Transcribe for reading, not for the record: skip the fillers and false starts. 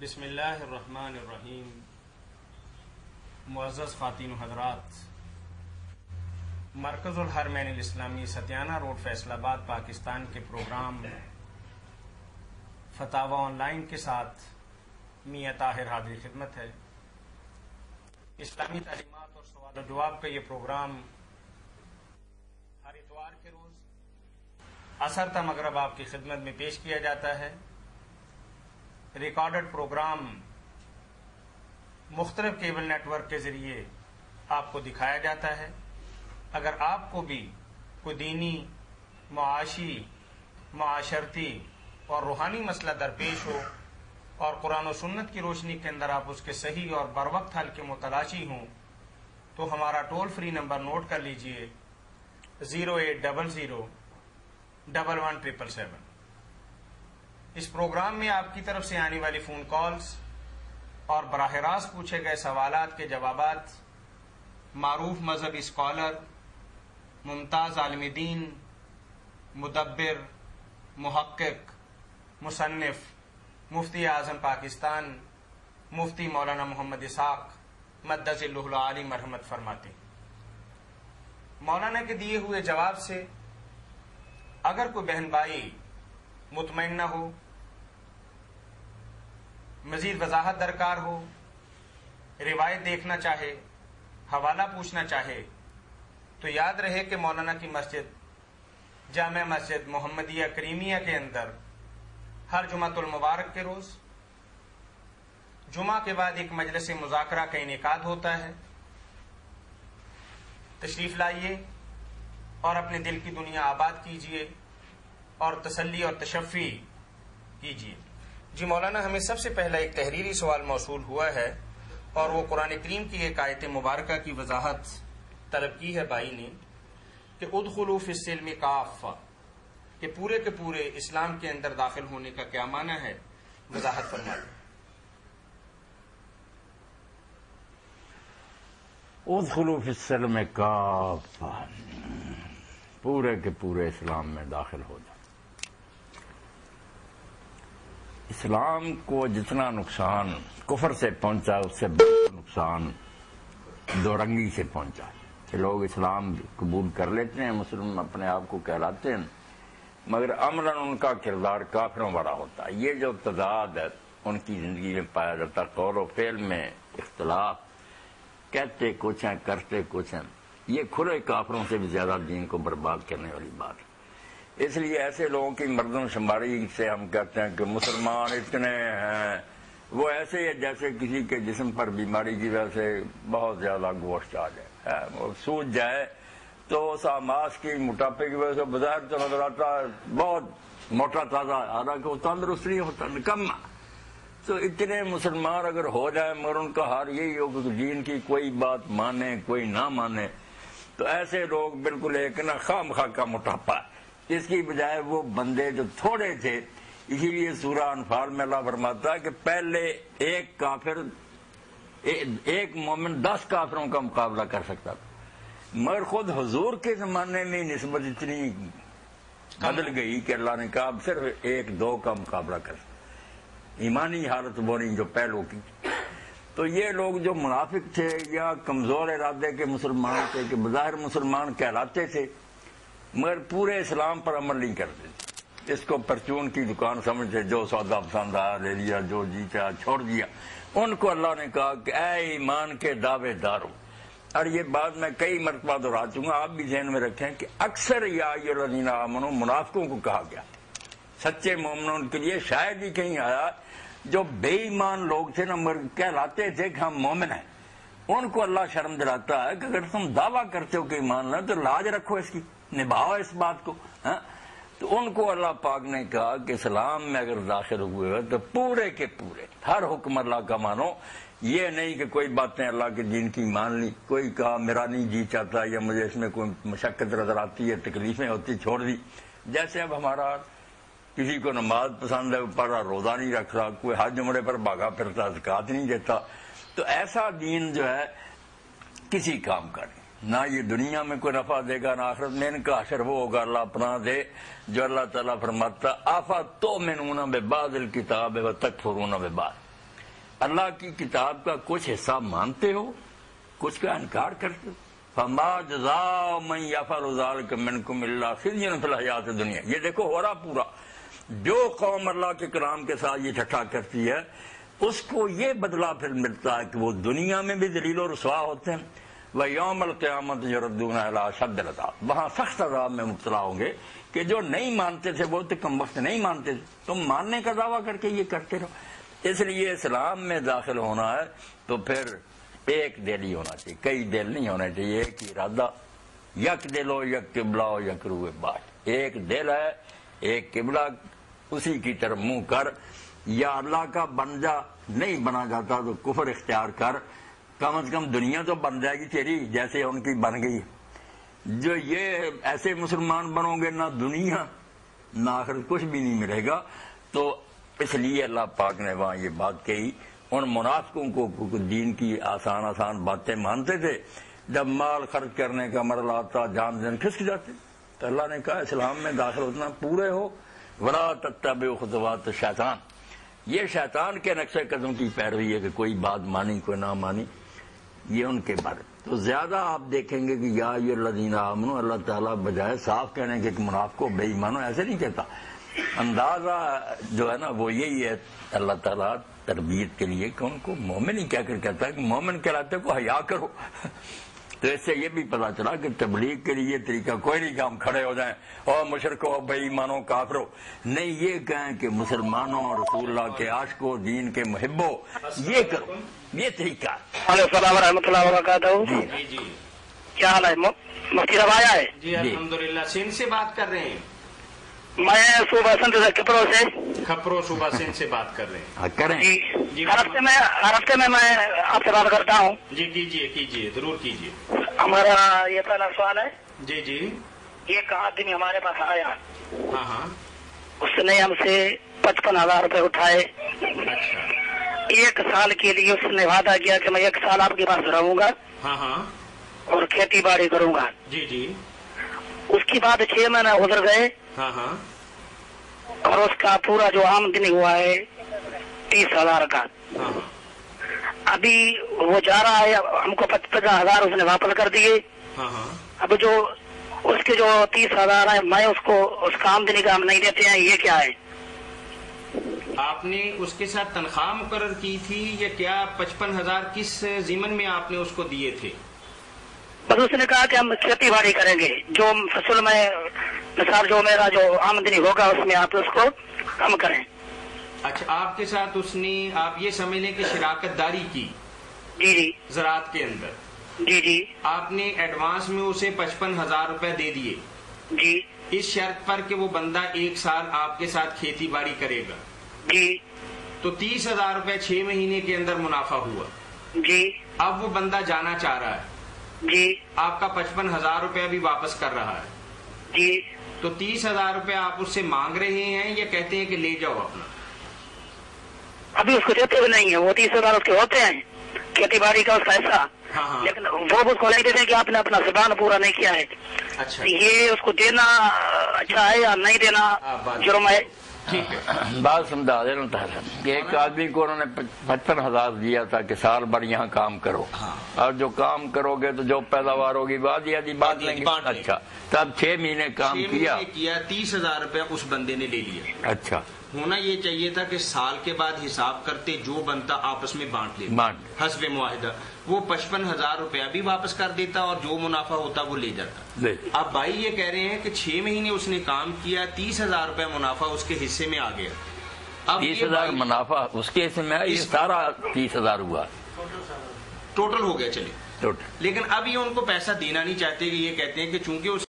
بسم اللہ الرحمن الرحیم۔ معزز خواتین و حضرات، مرکز الحرمین الاسلامی ستیانہ روڈ فیصل آباد پاکستان کے پروگرام فتاوی آن لائن کے ساتھ میاں طاہر حاضر خدمت ہے۔ اسلامی تعلیمات اور سوال و جواب کا یہ پروگرام ہر اتوار کے روز عصر تا مغرب آپ کی خدمت میں پیش کیا جاتا ہے۔ ریکارڈڈ پروگرام مختلف کیبل نیٹ ورک کے ذریعے آپ کو دکھایا جاتا ہے۔ اگر آپ کو بھی کوئی دینی، معاشی، معاشرتی اور روحانی مسئلہ درپیش ہو اور قرآن و سنت کی روشنی کے اندر آپ اس کے صحیح اور بروقت حل کے متلاشی ہوں تو ہمارا ٹول فری نمبر نوٹ کر لیجئے 0800 11 اس پروگرام میں آپ کی طرف سے آنے والی فون کالز اور براہ راست پوچھے گئے سوالات کے جوابات معروف مذہبی اسکالر، ممتاز عالم دین، مدبر، محقق، مصنف، مفتی اعظم پاکستان مفتی مولانا محمد اسحاق مدث اللہ العالی مرحمت فرماتے ہیں۔ مولانا کے دیے ہوئے جواب سے اگر کوئی بہن بھائی مطمئن نہ ہو، مزید وضاحت درکار ہو، روایت دیکھنا چاہے، حوالہ پوچھنا چاہے تو یاد رہے کہ مولانا کی مسجد جامع مسجد محمدیہ کریمیہ کے اندر ہر جمعۃ المبارک کے روز جمعہ کے بعد ایک مجلس مذاکرہ کا انعقاد ہوتا ہے۔ تشریف لائیے اور اپنے دل کی دنیا آباد کیجیے اور تسلی اور تشفی کیجیے۔ جی مولانا، ہمیں سب سے پہلا ایک تحریری سوال موصول ہوا ہے اور وہ قرآن کریم کی ایک آیت مبارکہ کی وضاحت طلب کی ہے بھائی نے کہ ادخلوا فی السلم کافہ، کہ پورے کے پورے اسلام کے اندر داخل ہونے کا کیا معنی ہے، وضاحت فرما دیں۔ ادخلوا فی السلم کافہ، پورے کے پورے اسلام میں داخل ہو جائیں۔ اسلام کو جتنا نقصان کفر سے پہنچا اس سے بڑا نقصان دو رنگی سے پہنچا کہ لوگ اسلام قبول کر لیتے ہیں، مسلم اپنے آپ کو کہلاتے ہیں، مگر عملاً ان کا کردار کافروں والا ہوتا ہے۔ یہ جو تضاد ہے ان کی زندگی میں پایا جاتا، قول و فعل میں اختلاف، کہتے کچھ ہیں کرتے کچھ ہیں، یہ کھلے کافروں سے بھی زیادہ دین کو برباد کرنے والی بات ہے۔ اس لیے ایسے لوگوں کی مردم شماری سے ہم کہتے ہیں کہ مسلمان اتنے ہیں، وہ ایسے ہی جیسے کسی کے جسم پر بیماری کی وجہ سے بہت زیادہ گوشت آ جائے، وہ سوج جائے تو اس آماس کی موٹاپے کی وجہ سے بظاہر تو نظر آتا ہے بہت موٹا تازہ، حالانکہ وہ تندرست نہیں ہوتا، نکما۔ تو اتنے مسلمان اگر ہو جائیں مگر ان کا حال یہی ہو کہ دین کی کوئی بات مانے کوئی نہ مانے، تو ایسے لوگ بالکل ایک نہ خام خواہ کا موٹاپا ہے۔ اس کی بجائے وہ بندے جو تھوڑے تھے، اسی لیے سورہ انفال میں اللہ فرماتا ہے کہ پہلے ایک کافر ایک مومن 10 کافروں کا مقابلہ کر سکتا تھا، مگر خود حضور کے زمانے میں نسبت اتنی بدل گئی کہ اللہ نے کہا اب صرف 1-2 کا مقابلہ کر سکتا۔ ایمانی حالت وہ نہیں جو پہلو کی۔ تو یہ لوگ جو منافق تھے یا کمزور ارادے کے مسلمان تھے کہ بظاہر مسلمان کہلاتے تھے مگر پورے اسلام پر عمل نہیں کرتے تھے، اس کو پرچون کی دکان سمجھتے، جو سودا پسند آیا لے لیا، جو جیتا چھوڑ دیا۔ ان کو اللہ نے کہا کہ اے ایمان کے دعوے دارو، اور یہ بات میں کئی مرتبہ دہرا چکا، آپ بھی ذہن میں رکھیں کہ اکثر یا ایھا الذین آمنوا منافقوں کو کہا گیا، سچے مومنوں کے لیے شاید ہی کہیں آیا۔ جو بے ایمان لوگ تھے نا مگر کہلاتے تھے کہ ہم مومن ہیں، ان کو اللہ شرم دلاتا ہے کہ اگر تم دعویٰ کرتے ہو کہ ایمان لائے تو لاج رکھو، اس کی نبھاؤ اس بات کو۔ تو ان کو اللہ پاک نے کہا کہ اسلام میں اگر داخل ہوئے ہو تو پورے کے پورے ہر حکم اللہ کا مانو، یہ نہیں کہ کوئی باتیں اللہ کے دین کی مان لی، کوئی کہا میرا نہیں جی چاہتا یا مجھے اس میں کوئی مشقت نظر آتی ہے، تکلیفیں ہوتی، چھوڑ دی۔ جیسے اب ہمارا کسی کو نماز پسند ہے پر روزہ نہیں رکھ رہا، کوئی حج عمرے پر بھاگا پھرتا، زکوٰۃ نہیں دیتا، تو ایسا دین جو ہے کسی کام کا نہیں، نہ یہ دنیا میں کوئی نفع دے گا نہ آخرت میں۔ ان کا حشر وہ ہوگا اللہ اپنا دے جو اللہ تعالیٰ فرماتا آفا تؤمنون ببعض الکتاب وتکفرون ببعض، اللہ کی کتاب کا کچھ حصہ مانتے ہو، کچھ کا انکار کرتے ہو۔ فما جزاء من یفعل ذلک منکم الا خزی فی الحیات الدنیا۔ یہ دیکھو ہو رہا پورا، جو قوم اللہ کے کلام کے ساتھ یہ ٹھٹھا کرتی ہے اس کو یہ بدلہ پھر ملتا ہے کہ وہ دنیا میں بھی ذلیل و رسوا ہوتے ہیں، وَيَوْمَ الْقِيَامَةِ يُرَدُّونَ إِلَىٰ أَشَدِّ الْعَذَابِ، وہاں سخت عذاب میں مبتلا ہوں گے کہ جو نہیں مانتے تھے وہ تو کم وقت نہیں مانتے تھے، تم ماننے کا دعویٰ کر کے یہ کرتے رہو۔ اس لیے اسلام میں داخل ہونا ہے تو پھر ایک دل ہی ہونا چاہیے، کئی دل نہیں ہونا چاہیے، ایک ہی ارادہ، یک دل ہو، یک قبلہ ہو، یک روح باٹ، ایک دل ہے، ایک قبلہ، اسی کی طرف منہ کر، یا اللہ کا بن جا، نہیں بنا جاتا تو کفر اختیار کر، کم از کم دنیا تو بن جائے گی تیری جیسے ان کی بن گئی۔ جو یہ ایسے مسلمان بنو گے نہ دنیا نہ آخر کچھ بھی نہیں ملے گا۔ تو اس لیے اللہ پاک نے وہاں یہ بات کہی، ان منافقوں کو دین کی آسان آسان باتیں مانتے تھے، جب مال خرچ کرنے کا مرحلہ آتا جان دن کھسک جاتے، تو اللہ نے کہا اسلام میں داخل ہونا پورے ہو، وَلَا تَتَّبِعُوا خُطُوَاتِ الشَّيْطَانِ۔ یہ شیطان کے نقشے قدم کی پیروی ہے کہ کوئی بات مانی کوئی نہ مانی، یہ ان کے بارے۔ تو زیادہ آپ دیکھیں گے کہ یا ایھا الذین آمنوا، اللہ تعالیٰ بجائے صاف کہنے کے کہ منافقوں بے ایمانوں ایسے نہیں کہتا، اندازہ جو ہے نا وہ یہی ہے اللہ تعالیٰ تربیت کے لیے کہ ان کو مومن ہی کہہ کر کہتا ہے کہ مومن کہلاتے کو حیا کرو۔ تو اس سے یہ بھی پتا چلا کہ تبلیغ کے لیے طریقہ کوئی نہیں کہ ہم کھڑے ہو جائیں اور مشرکو بے ایمانوں کافرو، نہیں، یہ کہیں کہ مسلمانوں اور رسول اللہ کے عاشقوں، دین کے محبوں، یہ کرو، یہ طریقہ ہے۔ وعلیکم السلام ورحمۃ اللہ وبرکاتہ۔ جی جی کیا حال ہے؟ مفتی صاحب آیا ہے؟ جی الحمدللہ۔ سندھ سے بات کر رہے ہیں؟ میں صوبہ سندھ سے کپرو سے، کھپرو صوبہ سندھ سے بات کر رہے ہیں؟ کریں جی، ہر ہفتے میں آپ سے بات کرتا ہوں۔ جی کیجیے کیجیے، ضرور کیجیے۔ ہمارا یہ پہلا سوال ہے، جی جی۔ ایک آدمی ہمارے پاس آیا، ہاں ہاں۔ اس نے ہم سے 55,000 روپے اٹھائے، اچھا۔ 1 سال کے لیے اس نے وعدہ کیا کہ میں 1 سال آپ کے پاس رہوں گا ہاں ہاں۔ اور کھیتی باڑی کروں گا۔ جی جی۔ اس کے بعد 6 مہینے گزر گئے ہاں ہاں۔ اور اس کا پورا جو آمدنی ہوا ہے 30,000 کا۔ ہاں ہاں۔ ابھی وہ جا رہا ہے، ہم کو 50,000 اس نے واپس کر دیے۔ ہاں ہاں۔ اب جو اس کے جو 30,000 ہے، میں اس کو اس کا آمدنی کا ہم نہیں دیتے ہیں، یہ کیا ہے؟ آپ نے اس کے ساتھ تنخواہ مقرر کی تھی یا کیا؟ 55,000 کس ضمن میں آپ نے اس کو دیے تھے؟ بس اس نے کہا کہ ہم کھیتی باڑی کریں گے، جو فصل میں مثال جو میرا جو آمدنی ہوگا اس میں آپ اس کو کم کریں۔ اچھا، آپ کے ساتھ اس نے، آپ یہ سمجھ لیں کہ شراکت داری کی جی جی زراعت کے اندر، جی جی آپ نے ایڈوانس میں اسے 55,000 روپے دے دیے جی اس شرط پر کہ وہ بندہ 1 سال آپ کے ساتھ کھیتی باڑی کرے گا، جی تو 30,000 روپے 6 مہینے کے اندر منافع ہوا۔ جی اب وہ بندہ جانا چاہ رہا ہے، جی آپ کا 55,000 روپے بھی واپس کر رہا ہے، جی تو 30,000 روپے آپ اس سے مانگ رہے ہیں یا کہتے ہیں کہ لے جاؤ اپنا؟ ابھی اس کو دیتے بھی نہیں ہے، وہ 30,000 اس کے ہوتے ہیں کھیتی باڑی کا اس کا حصہ، ہاں ہاں۔ لیکن وہ اس کو نہیں دیتے کہ آپ نے اپنا زبان پورا نہیں کیا ہے۔ اچھا، یہ اس کو دینا اچھا ہے یا نہیں دینا جرم ہے؟ ٹھیک ہے۔ بات سمجھا دینا تھا کہ ایک آدمی کو انہوں نے 55,000 دیا تھا کہ سال بھر یہاں کام کرو، اور جو کام کرو گے تو جو پیداوار ہوگی بعد یا بانٹ لیں گے۔ اچھا، تب 6 مہینے کام کیا، 30,000 روپے اس بندے نے لے لیا۔ اچھا، ہونا یہ چاہیے تھا کہ سال کے بعد حساب کرتے، جو بنتا آپس میں بانٹ لیتا حسب معاہدہ، وہ 55,000 روپیہ بھی واپس کر دیتا اور جو منافع ہوتا وہ لے جاتا۔ اب بھائی یہ کہہ رہے ہیں کہ 6 مہینے اس نے کام کیا، 30,000 روپے منافع اس کے حصے میں آ گیا۔ اب 30,000 منافع اس کے حصے میں، یہ سارا 30,000 ہوا ٹوٹل ہو گیا، چلے ٹوٹل۔ لیکن اب یہ ان کو پیسہ دینا نہیں چاہتے، کہ یہ کہتے ہیں کہ چونکہ اس